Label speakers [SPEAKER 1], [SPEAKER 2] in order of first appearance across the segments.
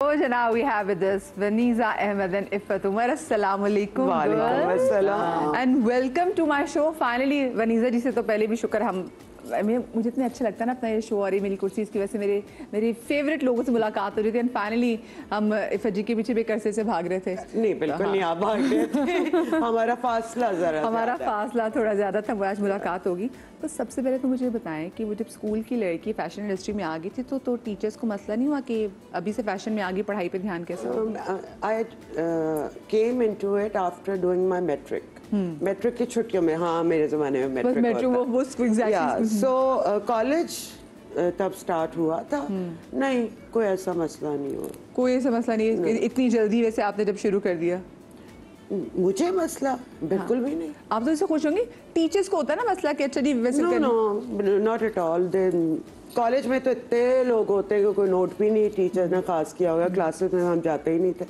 [SPEAKER 1] So now we have with us Vaniza Ahmed and Iffat Umar. Assalamu alaikum.
[SPEAKER 2] Waalaikum assalam.
[SPEAKER 1] And welcome to my show. Finally, Vaniza जी से तो पहले भी शुक्र हम मुझे इतना अच्छा लगता है ना अपना ये शो और ये मेरी कुर्सी इसकी वजह से मेरे फेवरेट लोगों से मुलाकात हो रही थी एंड फाइनली हम इफ़त जी के पीछे भी करसे से भाग रहे थे।
[SPEAKER 2] नहीं बिल्कुल नहीं, आप भाग रहे थे। हमारा फासला थोड़ा ज़्यादा था। आज मुलाकात होगी तो सबसे पहले तो मुझे बताएं कि वो जब स्कूल की लड़की फैशन इंडस्ट्री में आ गई थी तो टीचर्स को मसला नहीं हुआ कि अभी से फैशन में आ गई, पढ़ाई पे ध्यान कैसे? I came into it after doing my metric. Metric की छुट्टियों में, हाँ मेरे ज़माने में मेट्रिक होता। सो कॉलेज तब स्टार्ट हुआ था। नहीं, कोई ऐसा मसला नहीं हुआ।
[SPEAKER 1] कोई ऐसा मसला नहीं? इतनी जल्दी वैसे आपने जब शुरू कर दिया?
[SPEAKER 2] मुझे मसला बिल्कुल भी नहीं।
[SPEAKER 1] आप तो इससे खुश होंगी। टीचर्स को होता है ना मसला कि अच्छा जी वैसे
[SPEAKER 2] no not at all. College में तो इतने लोग होते हैं कि कोई नोट भी नहीं टीचर ने खास किया होगा। क्लासेस में हम जाते ही नहीं थे।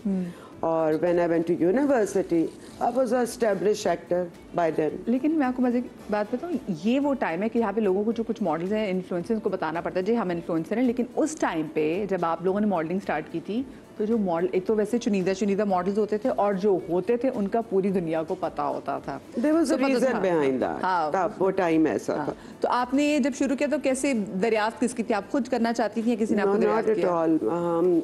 [SPEAKER 2] और when I went to university I was a established actor by then.
[SPEAKER 1] लेकिन मैं आपको मजे की बात बताऊँ, ये वो टाइम है कि यहाँ पे लोगों को जो कुछ मॉडल्स हैं, इन्फ्लुएंसर्स को बताना पड़ता है जी हम इन्फ्लुएंसर हैं। लेकिन उस टाइम पे जब आप लोगों ने मॉडलिंग स्टार्ट की थी तो जो मॉडल एक तो वैसे चुनिंदा मॉडल्स होते थे और जो होते थे उनका पूरी दुनिया को पता होता था।
[SPEAKER 2] There was a reason behind that. हाँ, वो टाइम ऐसा था।
[SPEAKER 1] तो आपने जब शुरू किया तो कैसे दरियाफ्त किसकी थी? आप खुद करना चाहती थी या किसी ने आपको दरियाफ्त किया?
[SPEAKER 2] Not at all. हम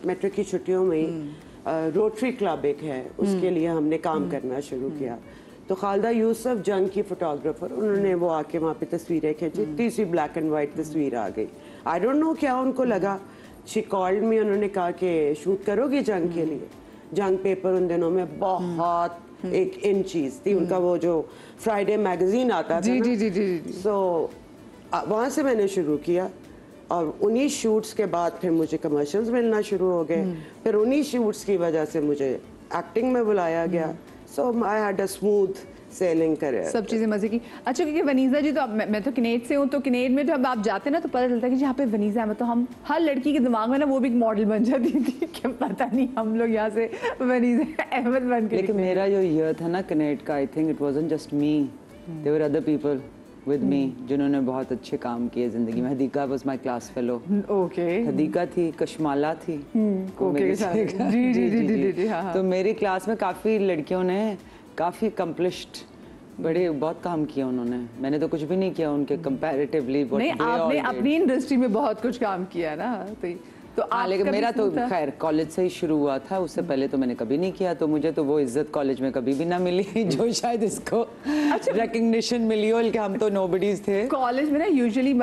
[SPEAKER 2] मेट्रिक की छुट्टियों में रोटरी क्लब एक है, उसके लिए हमने काम करना शुरू किया। तो खालदा यूसुफ जंग की फोटोग्राफर, उन्होंने वो आके वहाँ पे तस्वीरें खींची। इतनी सी ब्लैक एंड वाइट तस्वीर आ गई। आई डोंट नो क्या उनको लगा। शी कॉल्ड मी, उन्होंने कहा कि शूट करोगी जंग के लिए? जंग पेपर उन दिनों में बहुत एक इन चीज़ थी उनका, वो जो फ्राइडे मैगजीन आता था।
[SPEAKER 1] जी।
[SPEAKER 2] सो वहाँ से मैंने शुरू किया और उन्हीं शूट्स के बाद फिर मुझे कमर्शियल्स मिलना शुरू हो गए। फिर उन्हीं शूट्स की वजह से मुझे एक्टिंग में बुलाया गया। So I had a smooth sailing career.
[SPEAKER 1] सब चीज़ें मजे की। अच्छा, क्योंकि वनीज़ा जी तो मैं तो किनेट से हूँ, तो किनेट में जब आप जाते हैं ना तो पता चलता है कि यहाँ पे वनीज़ा अहमद, तो हम हर लड़की के दिमाग में ना वो भी एक मॉडल बन जाती थी कि पता नहीं हम लोग यहाँ से वनीज़ा अहमद बन के।
[SPEAKER 3] लेकिन मेरा जो ईयर था ना किनेट का, I think it wasn't just me, there were other people with me जिन्होंने बहुत अच्छे काम किए ज़िंदगी में। Hadiqa was my class fellow.
[SPEAKER 1] Okay,
[SPEAKER 3] Hadiqa थी, कशमाला थी।
[SPEAKER 1] जी।
[SPEAKER 3] तो मेरी क्लास में काफ़ी लड़कियों ने काफ़ी अकम्पलिश्ड बहुत काम किया उन्होंने। मैंने तो कुछ भी नहीं किया उनके कंपैरेटिवली।
[SPEAKER 1] नहीं, आपने अपनी इंडस्ट्री में बहुत कुछ काम किया ना। तो
[SPEAKER 3] लेकिन मेरा तो खैर कॉलेज से ही शुरू हुआ था, उससे पहले तो मैंने कभी नहीं किया। तो मुझे तो वो इज्जत कॉलेज में कभी भी ना मिली जो शायद इसको रिकग्निशन मिली हो, कि हम तो नोबडीज थे।
[SPEAKER 1] कॉलेज में ना यूजुअली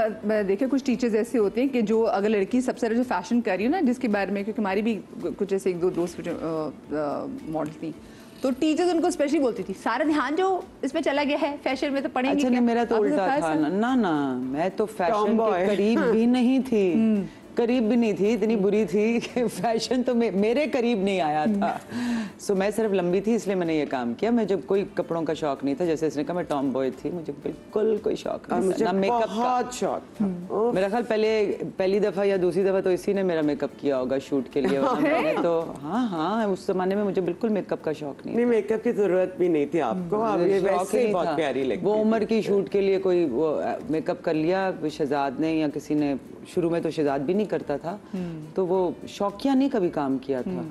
[SPEAKER 1] देखे कुछ टीचर्स ऐसे होते हैं कि जो अगर लड़की सबसे ज़्यादा जो फैशन कर रही हो ना, जिसके बारे में, क्योंकि हमारी भी कुछ ऐसे एक दो दोस्त मॉडल थी, तो टीचर्स उनको स्पेशली बोलती थी सारा ध्यान जो इसमें चला गया है फैशन में तो पढ़ेंगे।
[SPEAKER 3] अच्छा, नहीं, मेरा तो उल्टा था ना, मैं तो फैशन के करीब भी नहीं थी। करीब भी नहीं थी, इतनी बुरी थी कि फैशन तो मेरे करीब नहीं आया था। सो मैं सिर्फ लंबी थी इसलिए मैंने ये काम किया। मैं जब कोई कपड़ों का शौक नहीं था, जैसे इसने कहा मैं टॉम बॉय थी, मुझे बिल्कुल कोई शौक नहीं था। मेकअप
[SPEAKER 2] बहुत शौक था।
[SPEAKER 3] मेरा ख्याल पहली दफ़ा या दूसरी दफ़ा तो इसी ने मेरा मेकअप किया होगा शूट के लिए। मैंने तो हाँ, उस जमाने में मुझे बिल्कुल मेकअप का शौक नहीं।
[SPEAKER 2] मेकअप की जरूरत भी नहीं थी आपको, आप ये वैसे ही बहुत प्यारी लगती।
[SPEAKER 3] वो उम्र की शूट के लिए कोई वो मेकअप कर लिया शहजाद ने या किसी ने। शुरू में तो शहजाद भी नहीं करता था, तो वो शौकिया नहीं कभी काम किया था,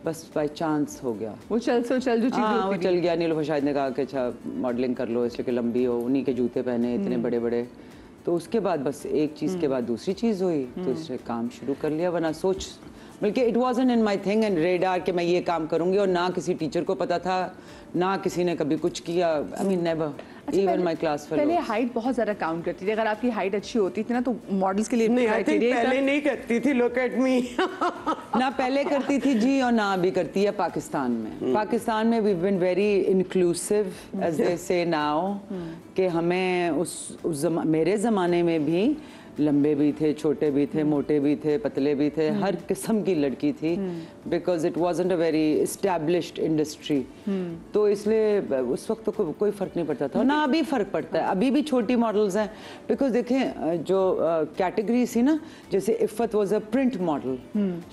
[SPEAKER 3] बस बाय चांस हो गया।
[SPEAKER 1] वो चल जो चीज़
[SPEAKER 3] वो चल गया। नीलूफर शायद ने कहा कि अच्छा मॉडलिंग कर लो इसलिए कि लंबी हो, उन्हीं के जूते पहने इतने बड़े बड़े। तो उसके बाद बस एक चीज़ के बाद दूसरी चीज़ हुई, तो इसने काम शुरू कर लिया। वरना सोच, बल्कि it wasn't in my thing and radar कि मैं ये काम करूँगी, और ना किसी टीचर को पता था, ना किसी ने कभी कुछ किया। I mean never, even my class fellow.
[SPEAKER 1] पहले हाइट बहुत ज़्यादा काउंट करती थी। अगर आपकी हाइट अच्छी होती थी ना तो मॉडल्स के लिए
[SPEAKER 2] नहीं, पहले नहीं करती थी। Look at me.
[SPEAKER 3] ना पहले करती थी जी, और ना अभी करती है पाकिस्तान में। पाकिस्तान में we been very inclusive as they say now, कि हमें मेरे ज़माने में भी लंबे भी थे, छोटे भी थे, मोटे भी थे, पतले भी थे, हर किस्म की लड़की थी, because it wasn't a very established industry. तो इसलिए उस वक्त तो कोई फ़र्क नहीं पड़ता था, ना अभी फ़र्क पड़ता है। अभी भी छोटी मॉडल्स हैं, बिकॉज देखें जो कैटेगरी थी ना, जैसे Iffat was a print model,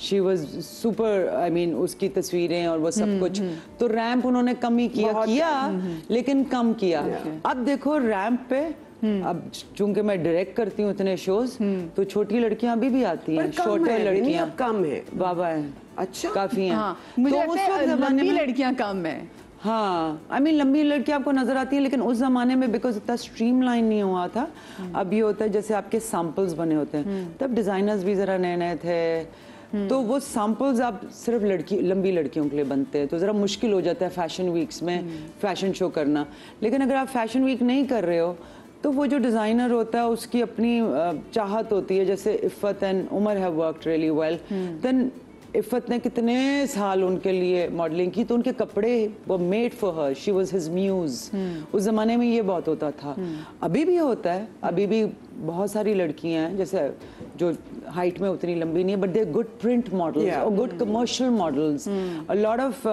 [SPEAKER 3] she was super, I mean उसकी तस्वीरें और वो सब कुछ, तो रैंप उन्होंने कम ही किया, लेकिन कम किया। अब देखो रैंप पे अब चूंकि मैं डायरेक्ट करती हूँ इतने शोज, तो छोटी लड़कियां अभी भी आती हैं, छोटे लड़कियां
[SPEAKER 2] कम है
[SPEAKER 3] बाबा है,
[SPEAKER 2] अच्छा
[SPEAKER 3] काफी हैं।
[SPEAKER 1] हाँ, मुझे
[SPEAKER 3] तो उस
[SPEAKER 1] लगता
[SPEAKER 3] वक्त
[SPEAKER 1] है
[SPEAKER 3] जमाने
[SPEAKER 1] लंबी
[SPEAKER 3] में
[SPEAKER 1] लड़कियां कम है।
[SPEAKER 3] हाँ, आई मीन लंबी लड़कियां आपको नजर आती हैं, लेकिन उस जमाने में बिकॉज इतना स्ट्रीमलाइन नहीं हुआ था। अब ये होता है जैसे आपके सैंपल्स बने होते हैं, तब डिजाइनर्स भी जरा नए नए थे, तो वो सैंपल्स आप सिर्फ लंबी लड़कियों के लिए बनते हैं, तो ज़रा मुश्किल हो जाता है फैशन वीक्स में फैशन शो करना। लेकिन अगर आप फैशन वीक नहीं कर रहे हो, तो वो जो डिज़ाइनर होता है उसकी अपनी चाहत होती है। जैसे Iffat and Umar have worked really well, then Iffat ने कितने साल उनके लिए मॉडलिंग की, तो उनके कपड़े वो made for her, she was his muse. उस ज़माने में ये बहुत होता था, अभी भी होता है, अभी भी बहुत सारी लड़कियां हैं जैसे जो हाइट में उतनी लंबी नहीं है, but they good print models और good commercial models. A lot of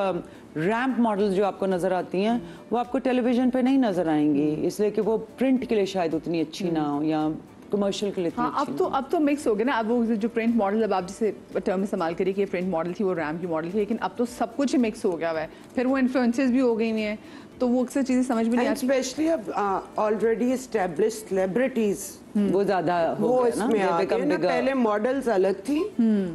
[SPEAKER 3] ramp models जो आपको नज़र आती हैं वो आपको टेलीविजन पे नहीं नज़र आएंगी, इसलिए कि वो प्रिंट के लिए शायद उतनी अच्छी ना हो या कमर्शियल के लिए।
[SPEAKER 1] हाँ, अब तो मिक्स हो गया ना। अब वो जो प्रिंट मॉडल, अब आप जैसे टर्म इस्तेमाल करिए कि प्रिंट मॉडल थी, वो रैम की मॉडल थी, लेकिन अब तो सब कुछ ही मिक्स हो गया हुआ है। फिर वो इन्फ्लुएंसेस भी हो गई हुई हैं, तो वो अक्सर चीज़ें समझ में नहीं आती।
[SPEAKER 2] स्पेशली अब ऑलरेडी एस्टेब्लिश्ड सेलिब्रिटीज
[SPEAKER 3] वो ज्यादा
[SPEAKER 2] वो इसमें आ गए ना। पहले मॉडल्स अलग थी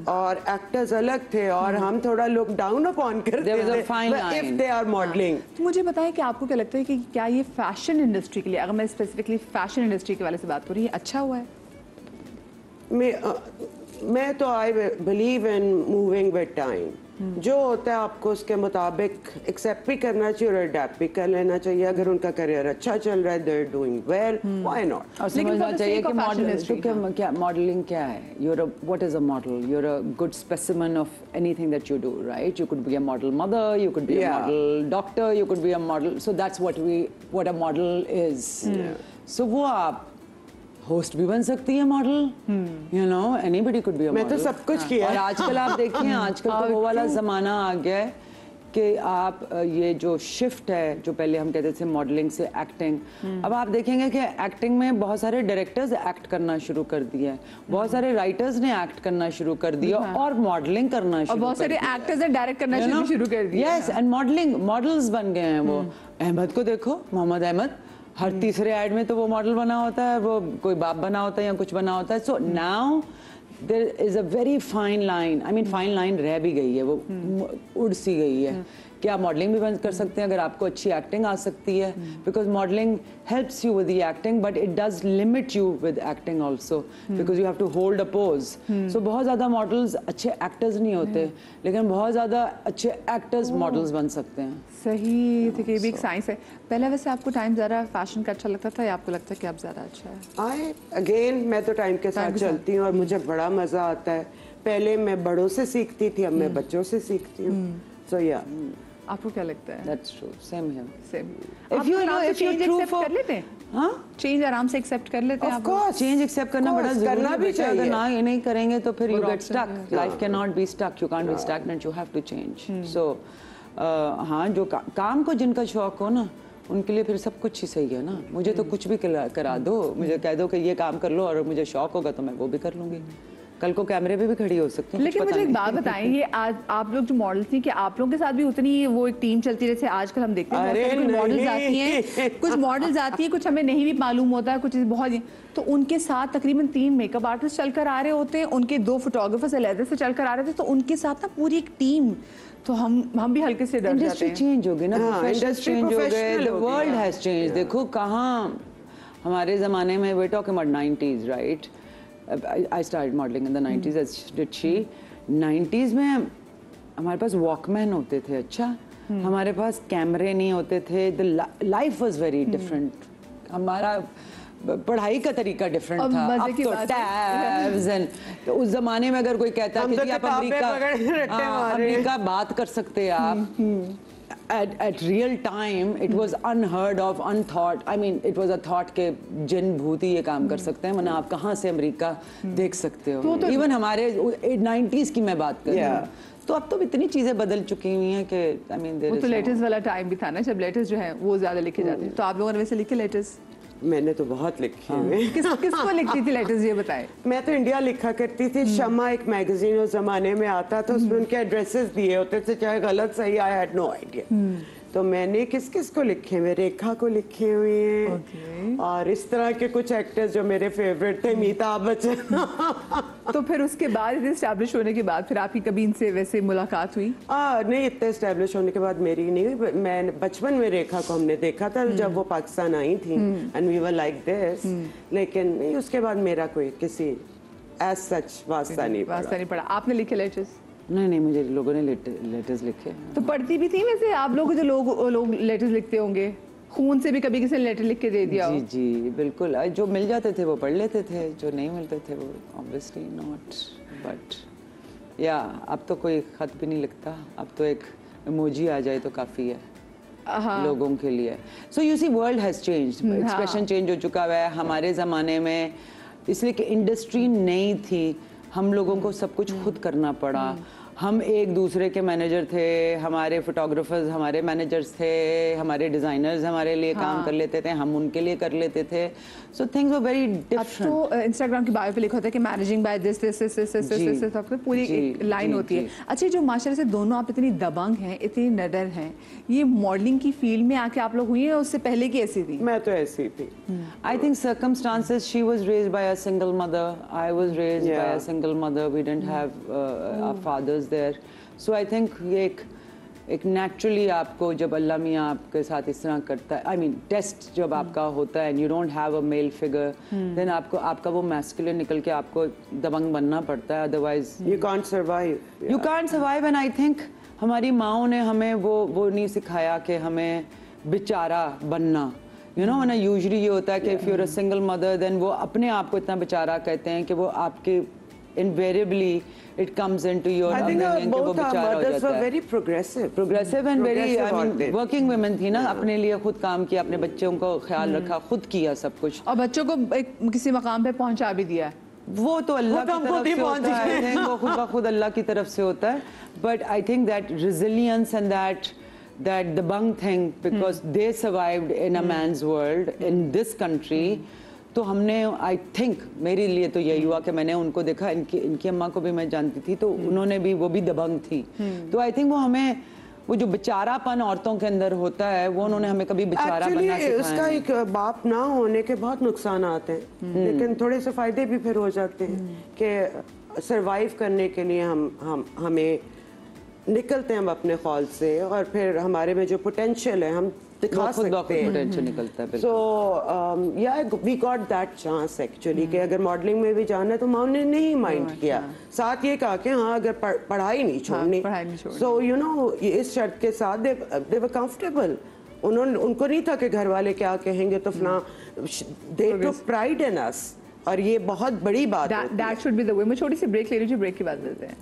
[SPEAKER 2] और एक्टर्स अलग थे, और हम थोड़ा लुक डाउन अपॉन करते थे इफ दे आर मॉडलिंग।
[SPEAKER 1] तो मुझे बताएं कि आपको क्या लगता है कि क्या ये फैशन इंडस्ट्री के लिए, अगर मैं स्पेसिफिकली फैशन इंडस्ट्री के वाले से बात करूँ, ये अच्छा हुआ है?
[SPEAKER 2] मैं तो I believe in moving with time. जो होता है आपको उसके मुताबिक एक्सेप्ट भी करना चाहिए और अडैप्ट भी कर लेना चाहिए। अगर उनका करियर अच्छा चल रहा है, they are doing well, why not.
[SPEAKER 3] और समझना चाहिए कि मॉडलिंग क्या, मॉडलिंग क्या है। You're what is a model? You're a good specimen of anything that you do, right? You could be a model mother, you could be a model doctor, you could be a model, so that's what a model is. So वो आप host भी बन सकती है model, you know, anybody could be a model.
[SPEAKER 2] मैं तो सब कुछ किया।
[SPEAKER 3] और आजकल आप देखिए, आजकल तो वो वाला जमाना आ गया है कि आप ये जो शिफ्ट है, जो पहले हम कहते थे मॉडलिंग से एक्टिंग, अब आप देखेंगे कि एक्टिंग में बहुत सारे डायरेक्टर्स एक्ट करना शुरू कर दिया है, बहुत सारे राइटर्स ने एक्ट करना शुरू कर दिया और मॉडलिंग करना शुरू,
[SPEAKER 1] बहुत सारे एक्टर्स ने डायरेक्ट करना शुरू कर दिया।
[SPEAKER 3] यस, एंड मॉडल्स बन गए हैं वो। अहमद को देखो, मोहम्मद अहमद, हर तीसरे ऐड में तो वो मॉडल बना होता है, वो कोई बाप बना होता है या कुछ बना होता है। So now there is a very fine line, I mean fine line रह भी गई है, वो उड़ सी गई है कि आप मॉडलिंग भी बंद कर सकते हैं अगर आपको अच्छी एक्टिंग आ सकती है, because modeling helps you with the acting, but it does limit you with acting also, because you have to hold a pose. सो बहुत ज़्यादा मॉडल्स अच्छे एक्टर्स नहीं होते, लेकिन बहुत ज़्यादा अच्छे एक्टर्स मॉडल्स बन सकते हैं।
[SPEAKER 1] सही, तो ये भी एक साइंस है। पहले वैसे आपको टाइम ज़्यादा फैशन का अच्छा लगता था या आपको लगता है कि अब ज़्यादा अच्छा है?
[SPEAKER 2] अगेन मैं तो टाइम के साथ चलती हूँ और मुझे बड़ा मज़ा आता है। पहले मैं बड़ों से सीखती थी, अब मैं बच्चों से सीखती हूँ। सो या
[SPEAKER 1] आपको क्या लगता है?
[SPEAKER 3] That's true, same here.
[SPEAKER 1] Same.
[SPEAKER 3] If you know, if you're true for,
[SPEAKER 1] कर लेते हैं,
[SPEAKER 3] हाँ,
[SPEAKER 1] चेंज आराम से एक्सेप्ट कर लेते हैं
[SPEAKER 2] Of
[SPEAKER 1] आप?
[SPEAKER 2] course,
[SPEAKER 3] चेंज एक्सेप्ट करना बड़ा
[SPEAKER 2] course,
[SPEAKER 3] जरूरी
[SPEAKER 2] करना
[SPEAKER 3] है
[SPEAKER 2] भी
[SPEAKER 3] बेटा। अगर
[SPEAKER 2] चाहिए।
[SPEAKER 3] ना ये नहीं करेंगे तो फिर
[SPEAKER 1] वो
[SPEAKER 3] you get
[SPEAKER 1] option
[SPEAKER 3] stuck.
[SPEAKER 1] है।
[SPEAKER 3] Life cannot be stuck. You can't be stagnant. You have to change. So हाँ, जो काम को जिनका शौक हो ना, उनके लिए फिर सब कुछ ही सही है ना। मुझे तो कुछ भी करा दो, मुझे कह दो कि ये काम कर लो और मुझे शौक होगा तो मैं वो भी कर लूंगी। कल को कैमरे पे भी खड़ी हो सकती हूँ।
[SPEAKER 1] लेकिन मुझे एक बात बताएं, ये आज आप लोग जो मॉडल्स थी, कि आप लोगों के साथ भी उतनी वो एक टीम चलती रहती है? आजकल हम देखते हैं कुछ मॉडल्स आती हैं, कुछ मॉडल्स आती हैं, कुछ हमें नहीं भी मालूम होता है, कुछ बहुत, तो उनके साथ तकरीबन 3 मेकअप आर्टिस्ट चलकर आ रहे होते हैं, उनके 2 फोटोग्राफर्स अलग से चलकर आ रहे थे, तो उनके साथ ना पूरी एक टीम, तो हम भी हल्के से डर जाते हैं।
[SPEAKER 3] इंडस्ट्री चेंज हो गई ना,
[SPEAKER 2] इंडस्ट्री
[SPEAKER 3] चेंज हो गए, द वर्ल्ड हैज चेंज। देखो कहाँ हमारे ज़माने में, we're talking about 90s, right? I started modeling in the 90s, as did she. 90s में हमारे पास वॉकमैन होते थे, अच्छा, हमारे पास कैमरे नहीं होते थे, the life was very different. हमारा पढ़ाई का तरीका डिफरेंट था। अब तो टैब्स एंड, तो उस जमाने में अगर कोई कहता है कि आप अमेरिका बात कर सकते हैं आप at real time, it was unheard of, unthought. I mean, it was a thought के जिन भूत ही ये काम कर सकते हैं, वरना आप कहाँ से अमेरिका देख सकते हो। इवन हमारे 90s की मैं बात कर रही हूँ, तो अब तो इतनी चीजें बदल चुकी हुई हैं कि I mean,
[SPEAKER 1] वो तो लेटेस्ट वाला टाइम भी था ना, जब लेटेस्ट जो है वो ज्यादा लिखे जाते हैं। तो आप लोगों ने वैसे लिखे लेटेस्ट?
[SPEAKER 2] मैंने तो बहुत लिखे हुए।
[SPEAKER 1] किसको लिखती थी लेटेस्ट, ये बताएं?
[SPEAKER 2] मैं तो इंडिया लिखा करती थी। शमा एक मैगजीन उस जमाने में आता था, उसमें उनके एड्रेसेस दिए होते थे, चाहे गलत सही, आई हैड नो आइडिया। तो मैंने किस किस को लिखे हुए, रेखा को लिखे हुए हैं
[SPEAKER 1] Okay.
[SPEAKER 2] और इस तरह के कुछ एक्टर्स जो मेरे फेवरेट थे, अमिताभ बच्चन।
[SPEAKER 1] तो फिर उसके बाद इतने एस्टैब्लिश होने के बाद फिर आपकी कभी इनसे वैसे मुलाकात हुई?
[SPEAKER 2] नहीं, इतने एस्टेब्लिश होने के बाद मेरी नहीं हुई। मैं बचपन में रेखा को हमने देखा था जब वो पाकिस्तान आई थी, and we were like this, लेकिन नहीं, उसके बाद मेरा कोई किसी एज सच वास्ता नहीं
[SPEAKER 1] पड़ा। आपने लिखे लेटर्स?
[SPEAKER 3] नहीं, मुझे लोगों ने लेटर्स लिखे।
[SPEAKER 1] तो पढ़ती भी थी वैसे आप लोग? जो लोग लेटर्स लिखते होंगे, खून से भी कभी किसी ने लेटर लिख के दे दिया हो?
[SPEAKER 3] जी बिल्कुल, जो मिल जाते थे वो पढ़ लेते थे, जो नहीं मिलते थे वो ऑब्वियसली नॉट। बट या अब तो कोई खत भी नहीं लिखता, अब तो एक इमोजी आ जाए तो काफ़ी है लोगों के लिए। So you see world has changed, expression change हो चुका है। हमारे ज़माने में इसलिए कि इंडस्ट्री नई थी, हम लोगों को सब कुछ खुद करना पड़ा। हम एक दूसरे के मैनेजर थे, हमारे फोटोग्राफर्स हमारे मैनेजर्स थे, हमारे डिज़ाइनर्स हमारे लिए काम कर लेते थे, हम उनके लिए कर लेते थे। So things were very different.
[SPEAKER 1] तो इंस्टाग्राम की बायो पे लिखा होता है कि मैनेजिंग बाय दिस सब पूरी एक लाइन होती है। अच्छा, जो माशाल्लाह से दोनों आप इतनी दबंग हैं, इतनी नडर हैं, ये मॉडलिंग की फील्ड में आके आप लोग हुई हैं, उससे पहले की ऐसी थी?
[SPEAKER 2] मैं तो ऐसी थी।
[SPEAKER 3] I think circumstances, she was raised by a single mother, I was raised by a single mother, we didn't have our fathers there. So I think ये एक naturally आपको जब अल्लाह मियाँ आपके साथ इस तरह करता है, I mean टेस्ट जब आपका होता है and you don't have a male figure, then आपका वो masculine निकल के आपको दबंग बनना पड़ता है, otherwise
[SPEAKER 2] You can't survive.
[SPEAKER 3] You can't survive, and I think हमारी माँओं ने हमें वो नहीं सिखाया कि हमें बेचारा बनना। You know, ना यूजली ये होता है कि if you're a single mother, then वो अपने आप को इतना बेचारा कहते हैं कि वो आपके invariably it comes into your
[SPEAKER 2] I think
[SPEAKER 3] upbringing कि वो
[SPEAKER 2] both our
[SPEAKER 3] बेचारा हो
[SPEAKER 2] mothers
[SPEAKER 3] जाता
[SPEAKER 2] were
[SPEAKER 3] है।
[SPEAKER 2] very progressive
[SPEAKER 3] and very, I mean,
[SPEAKER 2] औरतें।
[SPEAKER 3] working women थी ना, अपने लिए खुद काम किया, अपने बच्चों को ख्याल रखा, खुद किया सब कुछ।
[SPEAKER 1] और बच्चों को एक किसी मकाम पे पहुंचा भी दिया?
[SPEAKER 3] वो तो अल्लाह की तरफ से होता है, I think वो खुद ब खुद अल्लाह की तरफ से होता है। But I think that resilience and that debunk thing, because they survived in a man's world in this country, तो हमने आई थिंक मेरे लिए तो यही हुआ कि मैंने उनको देखा, इनकी अम्मा को भी मैं जानती थी, तो उन्होंने भी, वो भी दबंग थी। तो आई थिंक वो हमें वो जो बेचारापन औरतों के अंदर होता है वो उन्होंने हमें कभी बेचारा बनना सिखाया।
[SPEAKER 2] उसका एक बाप ना होने के बहुत नुकसान आते हैं, लेकिन थोड़े से फायदे भी फिर हो जाते हैं कि सरवाइव करने के लिए हमें निकलते हैं हम अपने खौल से, और फिर हमारे में जो पोटेंशियल है हम दिखा सकते हैं,
[SPEAKER 3] पोटेंशियल निकलता है।
[SPEAKER 2] So yeah we got that chance actually कि अगर मॉडलिंग में भी जाना है तो माँ ने नहीं माइंड किया, साथ ये कहा कि हाँ अगर पढ़ाई नहीं छोड़नी, सो यू नो इस शर्त के साथ दे वर कंफर्टेबल। उनको नहीं था कि घर वाले क्या कहेंगे, तो फलां दे टुक प्राइड इन अस, और ये बहुत बड़ी बात है।
[SPEAKER 1] That should be the way. मैं छोटी सी ब्रेक ले रही हूँ, ब्रेक के बाद मिलते हैं।